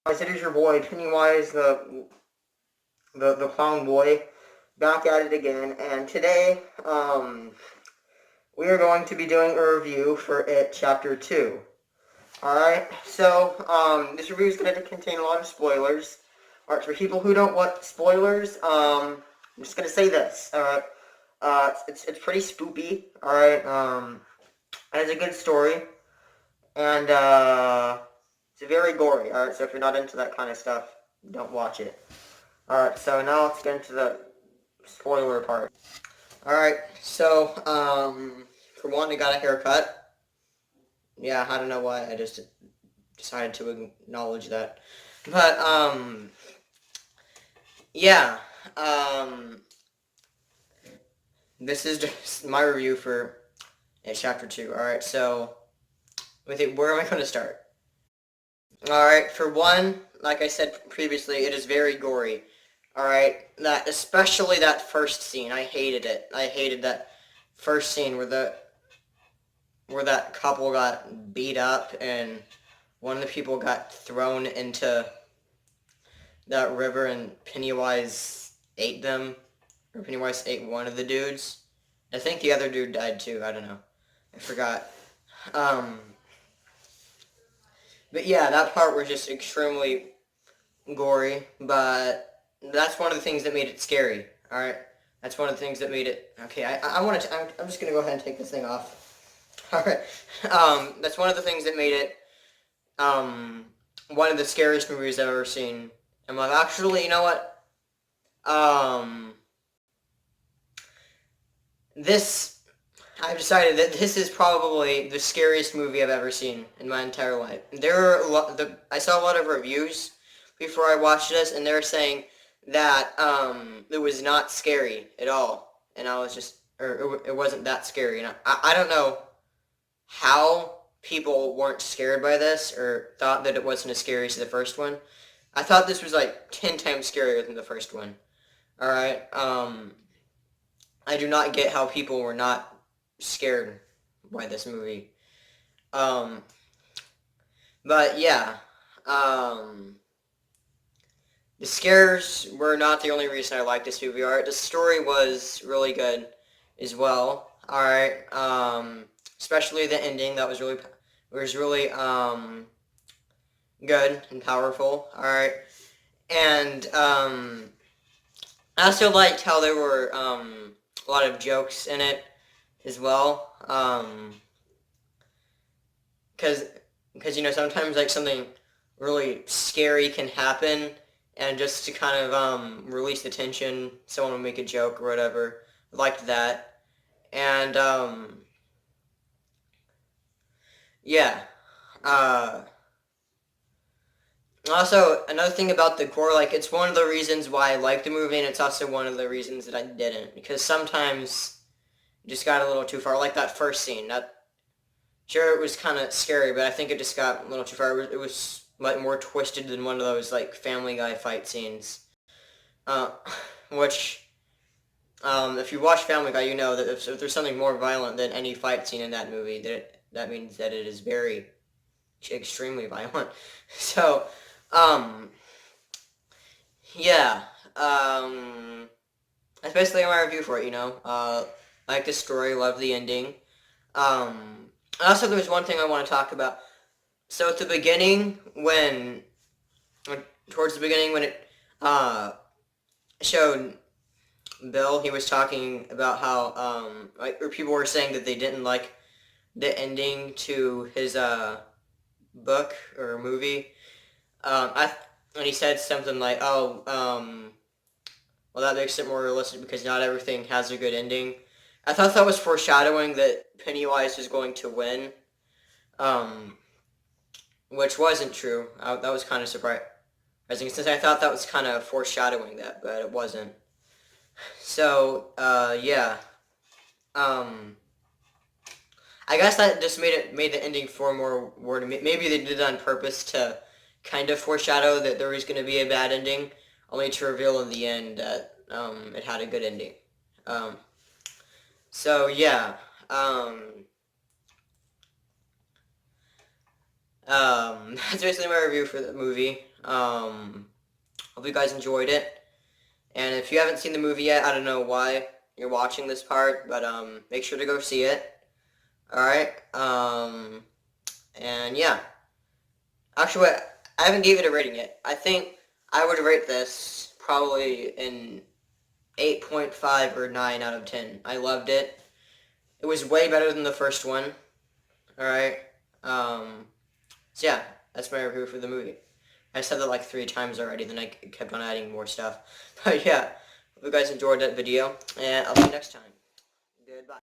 It is your boy Pennywise, the clown boy, back at it again, and today, we are going to be doing a review for It Chapter 2. Alright, so, this review is going to contain a lot of spoilers. Alright, for people who don't want spoilers, I'm just going to say this, alright? It's pretty spoopy, alright? And it's a good story, and, it's very gory, alright? So if you're not into that kind of stuff, don't watch it. Alright, so now let's get into the spoiler part. Alright, so, for one, I got a haircut. Yeah, I don't know why, I just decided to acknowledge that. But, yeah, this is just my review for Chapter 2. Alright, so, where am I going to start? Alright, for one, like I said previously, it is very gory. Alright, especially that first scene, I hated it. I hated that first scene where that couple got beat up and one of the people got thrown into that river and Pennywise ate them. Or Pennywise ate one of the dudes. I think the other dude died too, I don't know. I forgot. But yeah, that part was just extremely gory, but that's one of the things that made it scary, alright? That's one of the things that made it... Okay, I'm just gonna go ahead and take this thing off. Alright, that's one of the things that made it, one of the scariest movies I've ever seen. And like, actually, you know what? I've decided that this is probably the scariest movie I've ever seen in my entire life. I saw a lot of reviews before I watched this, and they were saying that it was not scary at all, and I was just, or it wasn't that scary, and I don't know how people weren't scared by this or thought that it wasn't as scary as the first one. I thought this was like 10 times scarier than the first one. Alright, I do not get how people were not scared by this movie. But yeah, the scares were not the only reason I liked this movie. Alright, the story was really good as well. Alright, especially the ending, that was really good and powerful. Alright, and I also liked how there were a lot of jokes in it as well, because you know, sometimes like something really scary can happen, and just to kind of release the tension, someone will make a joke or whatever. I liked that. And yeah, also, another thing about the gore, like, it's one of the reasons why I liked the movie, and it's also one of the reasons that I didn't, because sometimes it just got a little too far, like that first scene. Sure, it was kind of scary, but I think it just got a little too far. It was like more twisted than one of those like Family Guy fight scenes, which, if you watch Family Guy, you know that if there's something more violent than any fight scene in that movie, that means that it is very extremely violent. So, yeah, that's basically my review for it, you know. Like the story, love the ending. Also, there's one thing I want to talk about. So at the beginning, towards the beginning when it showed Bill, he was talking about how, or people were saying that they didn't like the ending to his book or movie. And he said something like, "Oh, well, that makes it more realistic because not everything has a good ending." I thought that was foreshadowing that Pennywise was going to win, which wasn't true. That was kind of surprising, since I thought that was kind of foreshadowing that, but it wasn't. So, yeah. I guess that just made the ending far more wordy. Maybe they did it on purpose to kind of foreshadow that there was going to be a bad ending, only to reveal in the end that it had a good ending. So yeah, that's basically my review for the movie. Hope you guys enjoyed it. And if you haven't seen the movie yet, I don't know why you're watching this part, but make sure to go see it. Alright? And yeah. Actually, wait, I haven't gave it a rating yet. I think I would rate this probably an 8.5 or 9 out of 10. I loved it. It was way better than the first one. Alright? So yeah, that's my review for the movie. I said that like 3 times already, then I kept on adding more stuff. But yeah, hope you guys enjoyed that video, and I'll see you next time. Goodbye.